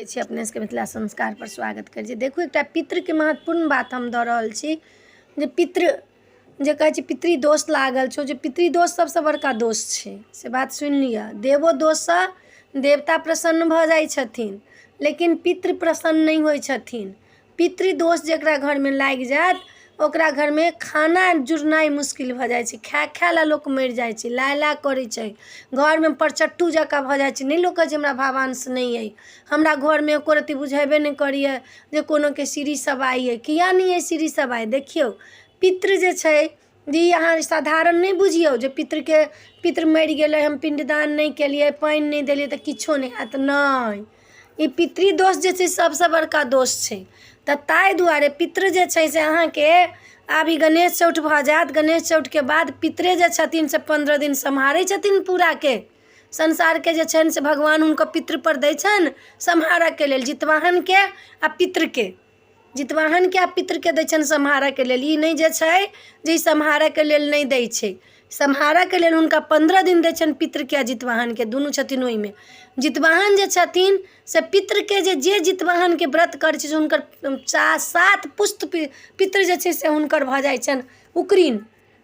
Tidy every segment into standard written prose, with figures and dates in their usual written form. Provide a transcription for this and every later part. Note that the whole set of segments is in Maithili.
अपने सबके मिथिला संस्कार पर स्वागत कर छी। देखू एक पितृ के महत्वपूर्ण बात हम दऽ रहल छी जे पितृ जे कहै छै पितृ दोष लागल छौ, जे पितृ दोष सबसँ बड़का दोष छै से बात सुनि लिअ। देवो दोषसँ देवता प्रसन्न भऽ जाइ छथिन, लेकिन पितृ प्रसन्न नहीं होइ छथिन। पितृ दोष जकरा घरमे लागि जायत ओकरा घरमे खाना जुड़नाइ मुश्किल भऽ जाइ छै, खाय ला लोक मरि जाइ छै, ला करै छै, घरमे परचट्टू जकाँ भऽ जाइ छै। नहि लोक कहै छै हमरा भावांश नहीं अइ, हमरा घरमे एको रत्ती बुझेबे नहीं करिए जे कोनोके सीढ़ी सवाइ अइ। किया नहीं अइ सीढ़ी सवाइ? देखियौ पितृ जे छै जी अहाँ साधारण नहीं बुझियौ जे पितृ मरि गेलै, हम पिंडदान नहीं केलिए, पानि नहीं देलिए तऽ किछो नहीं हैत। नहीं, ई पितृ दोष जे छै सबसँ बड़का दोष छै। तऽ ताहि दुआरे पितृ जे छै से अहाँके आब ई गणेश चौठ भऽ जायत, गणेश चौठके बाद पितरे जे छथिन से 15 दिन सम्हारै छथिन पूराके संसारके जे छनि से भगवान हुनको पितृ पर दै छनि सम्हारऽके लेल, जितवाहनके आ पितृके, जितवाहनके आ पितृके दै छनि सम्हारऽके लेल। ई नहीं जे छै जे ई सम्हारऽके लेल नहीं दै छै, सम्हारऽके लेल हुनका 15 दिन दै छनि पितृके आ जितवाहनके, दुनू छथिन ओहिमे। जितवाहन जे छथिन से पितृके जे जितवाहनके व्रत करै छै से हुनकर 7 पुस्त पितृ जे छै से हुनकर भऽ जाइ छनि उकरीन।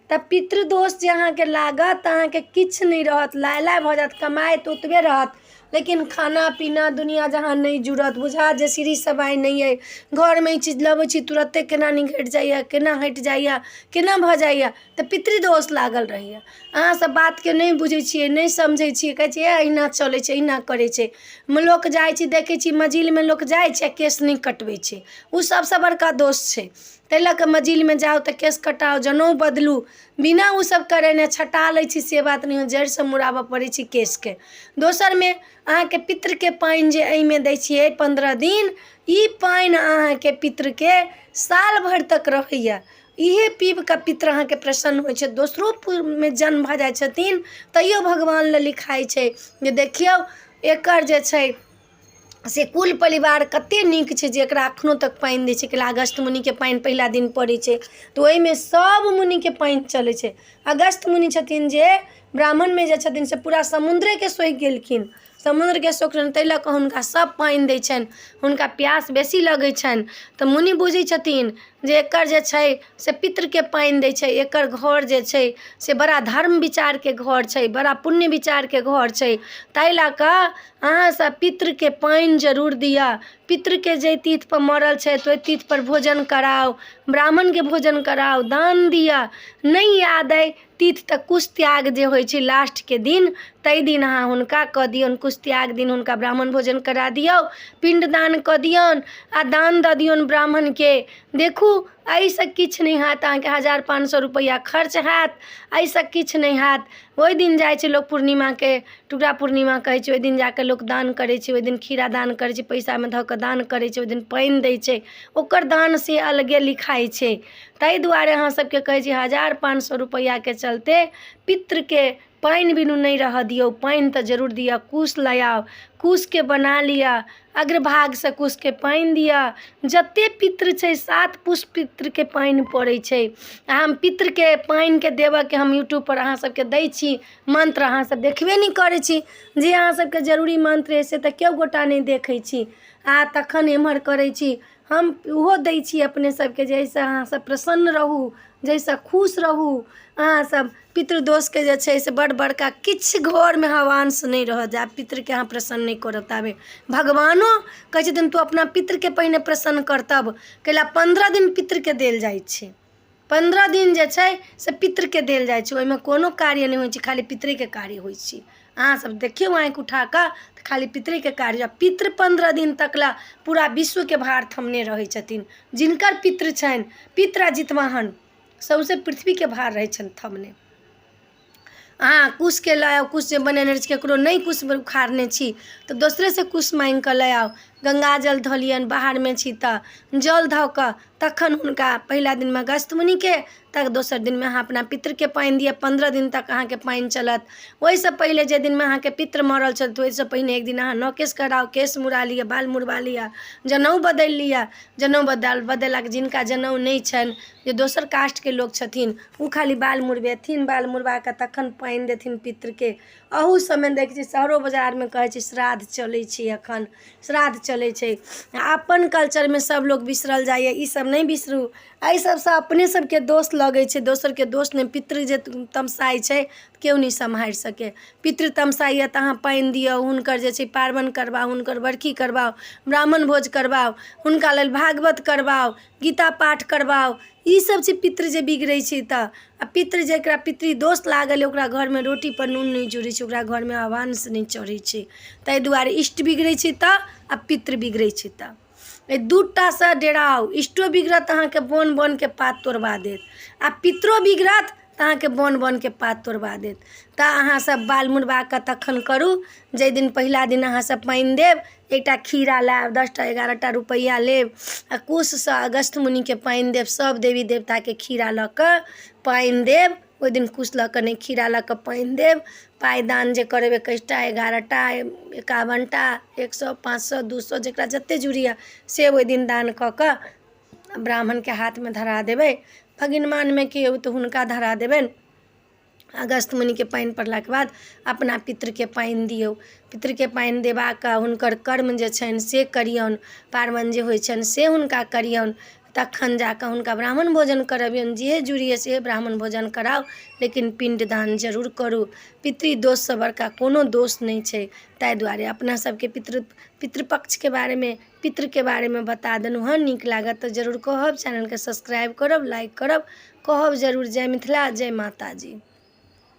तऽ पितृदोष जे अहाँके लागत तऽ अहाँके किछु नहीं रहत, लाय भऽ जायत, कमाइत ओतबे रहत लेकिन खाना पीना दुनिया जहान नहीं जुड़त, बुझात जे सीढ़ी सवाइ नहीं अइ, घरमे ई चीज लबै छी तुरत्ते केना निघटि जाइए, केना हटि जाइए, केना भऽ जाइए, तऽ पितृदोष लागल रहैए। अहाँ सब बातके नहीं बुझै छियै, नहीं समझै छियै, कहै छियै अहिना चलै छै, अहिना करै छै। लोक जाइ छै देखै छी मजिलमे लोक जाइ छै केस नहीं कटबै छै, ओ सबसँ बड़का दोष छै। ताहि लऽ कऽ मजिलमे जाउ तऽ केस कटाउ, जनउ बदलू, बिना ओ सब करेने छटा लै छी से बात नहीं हो, जड़िसँ मुड़ाबऽ पड़ै छै केसके। दोसरमे अहाँके पितृके पानि जे एहिमे दै छियै 15 दिन, ई पानि अहाँके पितृके साल भरि तक रहैए। इहे पीब कऽ पितृ अहाँके प्रसन्न होइ छै। दोसरोमे जन्म भऽ जाइ छथिन तैयो भगवान लए लिखाइ छै जे देखियौ एकर जे छै से कुल परिवार कते नीक छै जे एकरा एखनो तक पानि दै छै। कैला अगस्त मुनिके पानि पहिला दिन पड़ै छै तऽ ओहिमे सब मुनिके पानि चलै छै। अगस्त मुनि छथिन जे ब्राह्मणमे जे छथिन से पूरा समुद्रेके सोखि गेलखिन, समुद्रके सोखलनि, ताहि लऽ कऽ हुनका सब पानि दै छनि, हुनका प्यास बेसी लगै छनि। तऽ मुनि बुझै छथिन जे एकर जे छै से पितृके पानि दै छै, एकर घर जे छै से बड़ा धर्म विचारके घर छै, बड़ा पुण्य विचारके घर छै। ताहि लऽ कऽ अहाँ सब पितृके पानि जरूर दिअ। पितृके जे तीथ पर मरल छै तऽ ओहि तीथ पर भोजन कराउ, ब्राह्मणके भोजन कराउ, दान दिअ। नहीं याद अइ तीथ तऽ कुश त्याग जे होइ छै लास्टके दिन, ताहि दिन अहाँ हुनका कऽ दियौन, कुश त्याग दिन हुनका ब्राह्मण भोजन करा दियौ, पिंडदान कऽ दियौन आ दान दऽ दियौन ब्राह्मणके। देखू एहिसँ किछु नहीं हैत, अहाँके 1500 रुपैआ खर्च हैत, एहिसँ किछु नहीं हैत। ओहि दिन जाइ छै लोक पूर्णिमाके, टुकड़ा पूर्णिमा कहै छै, ओहि दिन जाकऽ लोक दान करै छै, ओहि दिन खीरा दान करै छै, पैसामे धऽ कऽ दान करै छै, ओहि दिन पानि दै छै, ओकर दान से अलगे लिखाइ छै। ताहि दुआरे अहाँ सबके कहै छी 1500 रुपैआके चलते पितृके पानि बिनु नहीं रहऽ दियौ, पानि तऽ जरूर दिअ। कुश लऽ आउ, कुशके बना लिअ, अग्रभागसँ कुशके पानि दिअ। जते पितृ छै 7 पुष्प पितृके पानि पड़ै छै। हम पितृके पानिके देबऽके हम यूट्यूब पर अहाँ सबके दै छी मंत्र, अहाँ सब देखबे नहीं करै छी। जे अहाँ सबके जरूरी मंत्र अइ से तऽ केओ गोटा नहीं देखै छी आ तखन एम्हर करै छी। हम ओहो दै छी अपने सबके जाहिसँ अहाँ सब प्रसन्न रहू, जाहिसँ खुश रहू। अहाँ सब पितृदोषके जे छै से बड़ बड़का किछु घरमे हवांश नहीं रह जाए, पितृके अहाँ प्रसन्न नहीं करब ताबे भगवानो कहै छथिन तू अपना पितृके पहिने प्रसन्न कर तब। कैला 15 दिन पितृके देल जाइ छै, 15 दिन जे छै से पितृके देल जाइ छै, ओहिमे कोनो कार्य नहीं होइ छै, खाली पितृके कार्य होइ छै। अहाँ सब देखियौ आँखि उठा कऽ तऽ खाली पितृके कार्य। पितृ 15 दिन तक ला पूरा विश्वके भार थमने रहै छथिन। जिनकर पितृ छनि, पितृ आ जितवाहन सौंसे पृथ्वीके भार रहै छनि थमने। अहाँ कुशके लऽ आउ, कुश जे बनेने रहै छी, ककरो नहीं कुश उखाड़ने छी तऽ दोसरेसँ कुश माँगि कऽ लऽ आउ, गंगा जल धऽ लियनि, बाहरमे छी तऽ जल धऽ कऽ तखन हुनका पहिला दिनमे अगस्त मुनिके, तक दोसर दिन में अहाँ अपना पितर के पानि दिअ। 15 दिन तक अहाँ के पानि चलत। ओहिसँ पहिले जे दिन में अहाँ के पितर मरल छथि ओहिसँ पहिने एक दिन अहाँ नकेश कराउ, केश मुड़ा लिअ, बाल मुड़वा लिअ, जनेऊ बदलि लिअ। जनेऊ बदललाके जिनका जनेऊ नहीं छनि, जे दोसर कास्ट के लोग छथिन, उ खाली बाल मुड़बेथिन। बाल मुड़वा के तखन पानि देथिन पितर के। अहू समय देखै छी शहरो बाजार में कहै छै श्राद्ध चलै छै, एखन श्राद्ध चलै छै। अपन कल्चर में सब लोग बिसरल जाइए, ई सब नहीं बिसरू। एहि सबसँ अपने सबके दोष लगै छै, दोसर के दोष नहीं। पितर जे तमसाइ छै केओ नहीं सम्हारि सके। पितर तमसाइए तऽ अहाँ पानि दियौ, हुनकर जे छै पार्वन करबाउ, हुनकर बरखी करबाउ, ब्राह्मण भोज करबाउ, हुनका लेल भागवत करबाउ, गीता पाठ करबाउ। ई सब छै पितर जे बिगड़ै छै तऽ। आ पितर जेकरा पितरी दोष लागल ओकरा घर में रोटी पर नून नहीं जुड़ै छै, ओकरा घर में आवांश नहीं चढ़ै छै। ताहि दुआरे इष्ट बिगड़ै छै तऽ आ पितर बिगड़ै छै तऽ। एहि दूटासँ डेराउ। इष्टो बिगड़त अहाँके बन बन के पात तोड़वा देत, आ पितरो बिगड़त तऽ अहाँके बन बन के पात तोड़वा देत। तऽ अहाँ सब बाल मुड़वा कऽ तखन करू जाहि दिन पहिला दिन अहाँ सब पानि देब। एकटा खीरा लाएब, 10टा 11टा रुपैया लेब आ कुशसँ अगस्त मुनि के पानि देब। सब देवी देवता के खीरा लऽ कऽ पानि देब। ओहि दिन कुश लऽ कऽ नहि, खीरा लऽ कऽ पानि देब। पाइ दान जे करब 21टा 11टा 51टा 100 500 200 जेकरा जते जुड़ैए से ओहि दिन दान कऽ कऽ ब्राह्मण के हाथ में धरा देबै। भगिनमान में केओ तऽ हुनका धरा देबनि। अगस्त मुनि के पानि पड़लाके बाद अपना पितर के पानि दियौ। पितर के पानि देबाके हुनकर कर्म जे छनि से करियौन, पार्वन जे होइ छनि से हुनका करियौन। तखन जाकऽ हुनका ब्राह्मण भोजन करबियौन। जे जुड़िए से ब्राह्मण भोजन कराउ, लेकिन पिंडदान जरूर करू। पितृ दोषसँ बड़का कोनो दोष नहीं छै। ताहि दुआरे अपना सबके पितृपक्ष के बारे में, पितर के बारे में बता देलहुँ हँ। नीक लागत तऽ जरूर कहब, चैनल के सब्सक्राइब करब, लाइक करब, कहब जरूर। जय मिथिला, जय माता जी।